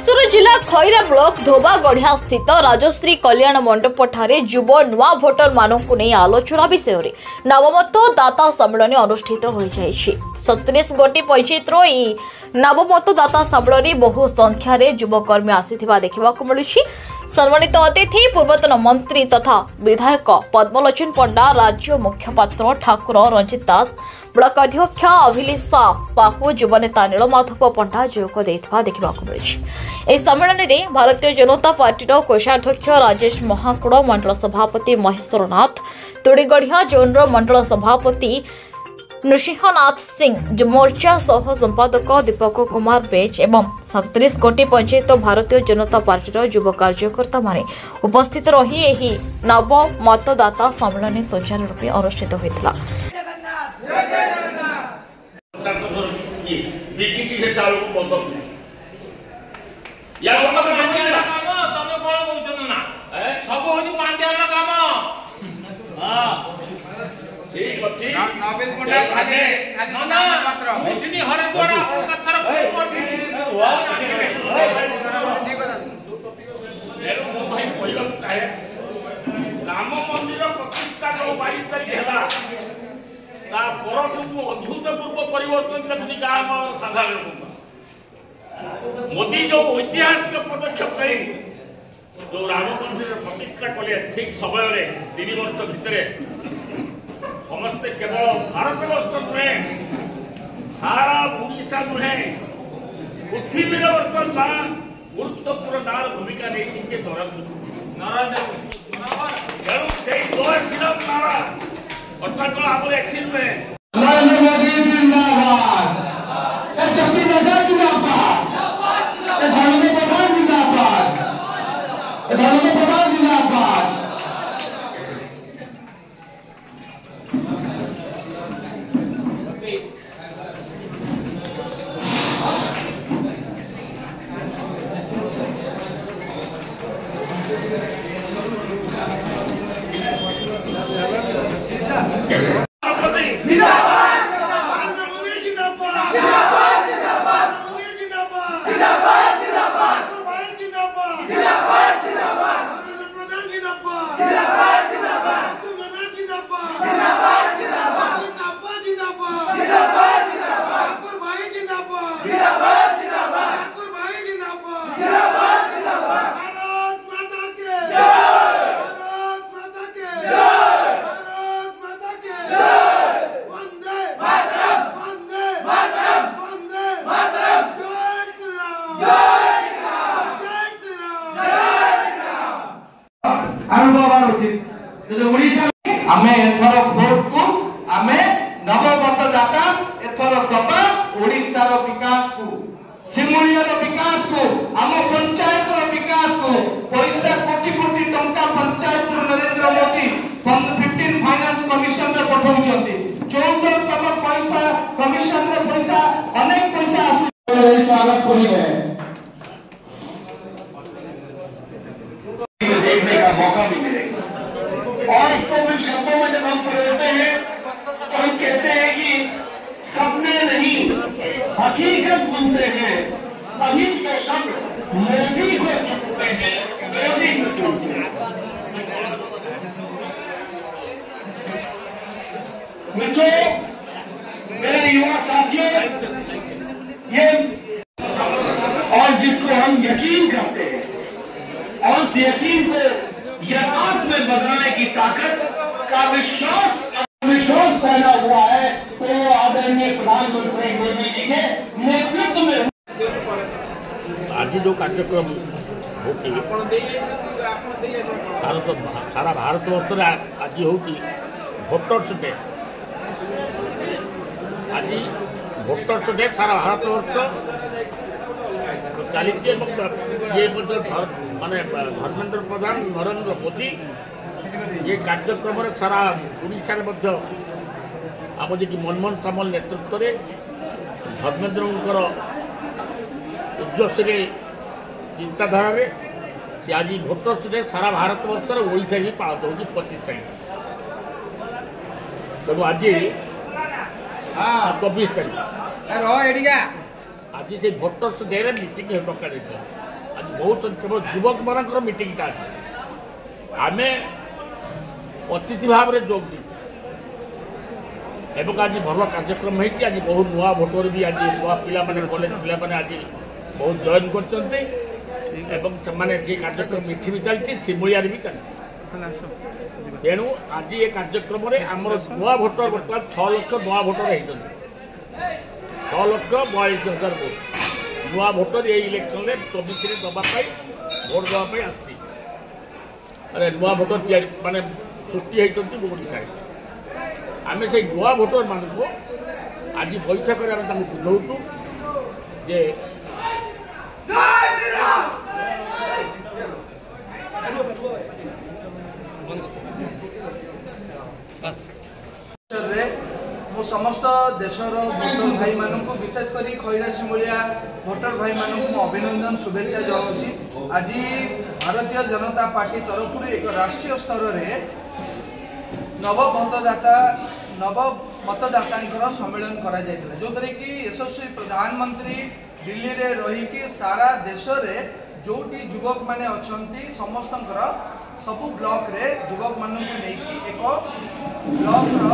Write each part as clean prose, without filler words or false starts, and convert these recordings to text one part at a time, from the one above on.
बलरामपुर जिला खैरा ब्लॉक धोबा गढ़िया स्थित राजश्री कल्याण मंडप ठारे युव नुआ भोटर मानक नहीं आलोचना विषय में नवमत दाता सम्मेलन अनुष्ठित हो 37 गोटी पंचायत नवमत दाता सम्मेलन बहु संख्यार युवकर्मी आसीथिबा देखिबाकु मिलुछि। सम्मानित अतिथि पूर्वतन मंत्री तथा विधायक पद्मलोचन पंडा, राज्य मुख्यपात्र ठाकुर रंजित दास, ब्लॉक अध्यक्ष अभिलेषा साहू, युवनेता नीलमाधव पंडा जोग देथिबा देखिबाकु मिलुछि। एही सम्मेलन में भारतीय जनता पार्टी कोषाध्यक्ष राजेश महाकुड़, मंडल सभापति महेश्वर नाथ, तोड़ीगढ़िया जोनर मंडल सभापति नृसिंहनाथ सिंह मोर्चा सह संपादक दीपक कुमार बेज एवं 37 गोटी पंचायत भारतीय जनता पार्टी युव कार्यकर्ता माने उपस्थित रही एही नव मतदाता सम्मेलन सुचारू रूपे अनुष्ठित होता। ठीक अछि नवीन पंडा खाने ना मुठनी हर द्वारा कत्तर हुआ मेरो भाई पहिलो काहे राम मंदिर प्रतिष्ठा जो 22 तारिख हैला ता परठु अद्भुतपूर्व परिवर्तन देखि गाम साधारण मोदी जो ऐतिहासिक पदक्षेप नै जो राम मंदिर प्रतिष्ठा कले ठीक समय रे 3 वर्ष भितरे समस्ते केवल भारत वर्ष नुहे सारा ओडिशा नुहे पृथ्वी बर्तमान गुरुत्वपूर्ण नार भूमिका नहीं नरेंद्र मोदी जिंदाबाद, जपी नड्डा जिंदाबाद, धर्मेंद्र प्रधान जिंदाबाद, धर्मेंद्र प्रधान जिंदाबाद। आमे एथर भोट को आमे नवमत दाता एथर दबा ओडिसा रो विकास को, सिमुलिया रो विकास को, आम पंचायत रो विकास को पैसा कोटी कोटी टंका पंचायत नरेंद्र मोदी 15 फाइनेंस कमिशन रे पठाउछंती। 14तम पैसा कमिशन रे पैसा अनेक पैसा आसु स्वागत करिवे। देखने का मौका भी मिलेगा और इसको भी शब्दों में जब हम पढ़ते हैं तो हम कहते हैं कि सपने नहीं हकीकत बनते हैं, अभी तो सब मोदी को चुनते हैं, मोदी को चुनते हैं। मित्रों, मेरे युवा साथियों, ये और जिसको हम यकीन करते हैं और उस यकीन को यथार्थ में बदलने की ताकत का विश्वास पैदा हुआ है, तो आदरणीय प्रधानमंत्री मोदी जी के नेतृत्व में आज जो कार्यक्रम सारा भारत वर्ष आज हूँ भोटर्स डे। आज भोटर्स डे सारा भारत वर्ष चली ये माने धर्मेंद्र प्रधान नरेंद्र मोदी ये कार्यक्रम सारा ओडिशा आम जी मनमोहन सामल नेतृत्व में धर्मेंद्र उज्जस्वी चिंताधारा से आज भोटर्स डे सारा भारत वर्ष ओडिशा ही पालित हो 25 तारीख तेणु आज 24 तारीख आज से भोटर्स डे मीटिंग पकड़ आज बहुत केवल युवक मान मीटिंगटा आम अतिथि भाव में जोग दी आज भल कार्यक्रम होती आज बहुत नुआ भोटर भी आज नुआ पिला कॉलेज पिला आज बहुत जॉइन कर कार्यक्रम मिठी भी चलती सिमुलिया भी चलती तेणु आज ये कार्यक्रम आमर नुआ भोटर बर्तमान 6 लाख नुआ भोटर होती 6 लाख 42,000 भोट नुआ भोटर ये इलेक्शन में 24 दवाई भोट देवाई आसती नुआ भोटर माने सृष्टि होती ओडिशा आम से नुआ भोटर मान को आज बैठक बुझाऊँ जे मो समस्त देशर भोटर भाई मानक विशेषकर खैरा सिमुलिया भोटर भाई मानक अभिनंदन शुभेच्छा जनाऊँ। आज भारतीय जनता पार्टी तरफ एक राष्ट्रीय स्तर में नव मतदाता सम्मेलन करा जायतिला जो थरे कि यशस्वी प्रधानमंत्री दिल्ली रे रही सारा देश रे जोटी युवक माने अछंती समस्तंकर सब ब्लॉक रे युवक मानक नेकी एक ब्लॉक रो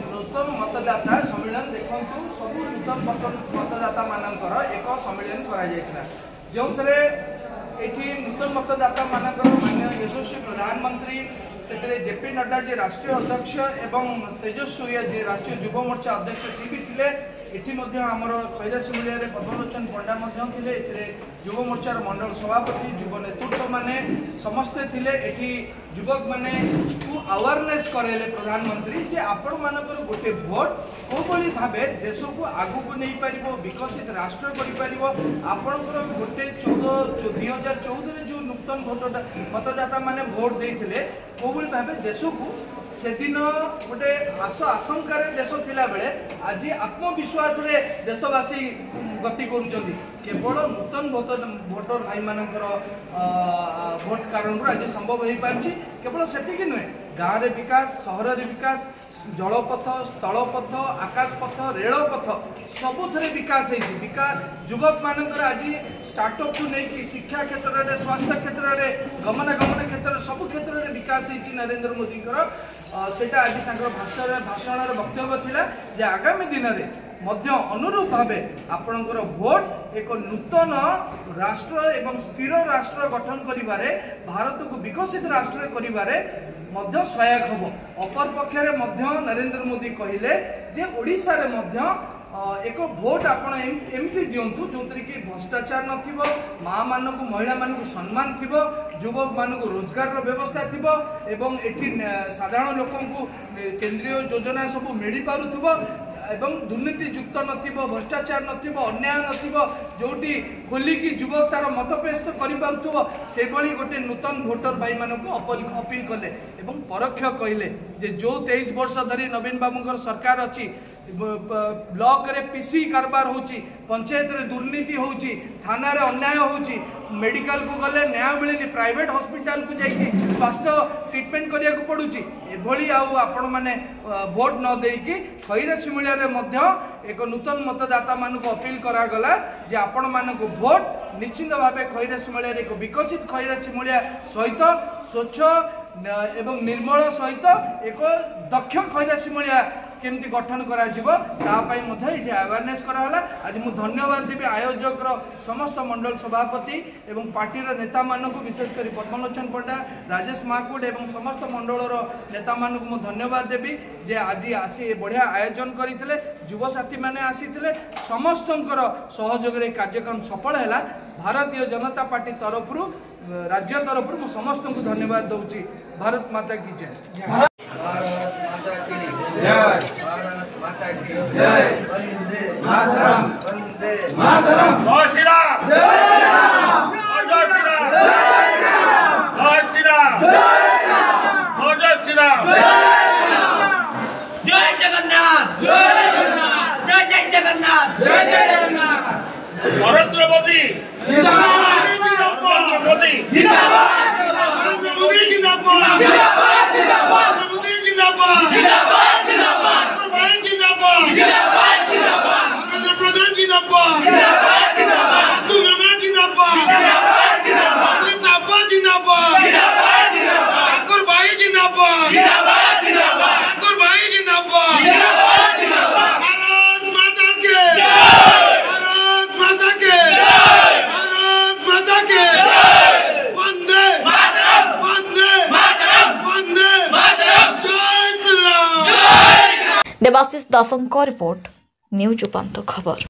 नूतन मतदाता सम्मेलन देखंतु सब नूतन मतदाता मानकर एक सम्मेलन करा जायतिला जो थरे एठी नूतन मतदाता मानकर माननीय यशस्वी प्रधानमंत्री से जेपी नड्डा जी राष्ट्रीय अध्यक्ष एवं तेजस्वी जी राष्ट्रीय युव मोर्चा अध्यक्ष सी भी थे एटी आमर खैरा सिमुलिया पद्मलोचन पंडा थे युव मोर्चार मंडल सभापति युव नेतृत्व माने समस्ते थे एटी युवक माने अवेयरनेस करेले प्रधानमंत्री जे आपण मानकर गोटे भोट कोभली भाबे देश को आगु को नहीं पारिबो विकसित राष्ट्र करि पारिबो आपनकर गोटे 2014 जो नूतन भोट मतदाता माने भोट देइथिले कोभली भाबे देश को से दिन गोटे आशंकार देश थिला बेले आज आत्मविश्वास रे देशवासी गति करुचंदी केवल नूतन भोटर भाई मानकर भोट कारण आज संभव हो पारछि केवल सेतिक नुहे गाँव रे विकास सहर रे विकास जलपथ स्थलपथ आकाशपथ रेलपथ सबुथे विकास विकास युवक मानकर आज स्टार्टअप को नहीं शिक्षा क्षेत्र में स्वास्थ्य क्षेत्र में गमनागमन क्षेत्र सब क्षेत्र में विकास नरेंद्र मोदी सेटा आज भाषण वक्तव्य थिला जे आगामी दिन में मध्य अनुरूप भावे आपणकर भोट एक नूतन राष्ट्र एवं स्थिर राष्ट्र गठन करिबारे भारत को विकसित राष्ट्र करिबारे मध्य सहायक हबो। अपर पक्षरे मध्य नरेंद्र मोदी कहिले जे ओडिसा रे मध्य एक भोट आपण एमती दिंतु जो कि भ्रष्टाचार नथिबो माँ मानक महिला मानक सम्मान थिबो युवक मानक रोजगार व्यवस्था थिबो एवं एठी साधारण लोकंकु केंद्रीय योजना सब मिली पारुथिबो एवं दुर्नीति युक्त नथिबो भ्रष्टाचार नथिबो अन्याय नथिबो जोटी खोलिकी युवक तार मत प्रस्तुत करि पारुथिबो से भली गोटे नूतन भोटर भाई मानक अपील कले एवं परोक्ष कहले जे जो 23 वर्ष धरी नवीन बाबूंकर सरकार अछि ब्लॉक रे पीसी कारबार होची पंचायत रे दुर्नीति होची थाना रे अन्याय होची मेडिकल को गले न्याय मिलनी प्राइवेट हॉस्पिटल को जाइए स्वास्थ्य ट्रीटमेंट करिया को पड़ुची एभली आपण माने वोट न देकी खैरा सिमुलिया रे मध्य एक नूतन मतदाता मान को अपील करा गला जे आपण मान को वोट निश्चित भावे खैरा सिमुलिया रे एक विकसित खैरा सिमुलिया सहित स्वच्छ एवं निर्मल सहित एक दक्ष खैरा सिमुलिया केमती गठन करा जिवो तापाई मध्ये इठी अवेयरनेस कराला। आज मु धन्यवाद देबी आयोजक समस्त मंडल सभापति एवं पार्टी नेता मानक विशेष कर पद्मलोचन पंडा राजेश महाकुड एवं समस्त मंडल नेता मानक मु धन्यवाद देबी जे आज आसी बढ़िया आयोजन करथिले युवा साथी माने आसीथिले समस्तंकर सहयोग रे कार्यक्रम सफल हैला। भारतीय जनता पार्टी तरफ राज्य तरफ मु समस्त को धन्यवाद दउची। भारत माता की जय। भारत माता की जय। वंदे मातरम। वंदे मातरम। जय श्री राम। जय राम। जय श्री राम। जय राम। जय श्री राम। जय राम। जय श्री राम। जय राम। जय जगन्नाथ। जय जगन्नाथ। जय जय जगन्नाथ। जय जय जगन्नाथ। नरेंद्र मोदी जिंदाबाद। नरेंद्र मोदी जिंदाबाद। नरेंद्र मोदी जिंदाबाद। जिंदाबाद जिंदाबाद। मोदी जिंदाबाद। जिंदाबाद जिंदाबाद। भाई जिंदाबाद। जिंदाबाद जिंदाबाद। नरेंद्र प्रधान जिंदाबाद। जिंदाबाद जिंदाबाद। तू नाना जिंदाबाद। जिंदाबाद। ଦେବାଶିଷ ଦାସଙ୍କ ରିପୋର୍ଟ ନ୍ୟୁଜ୍ ଉପାନ୍ତ ଖବର।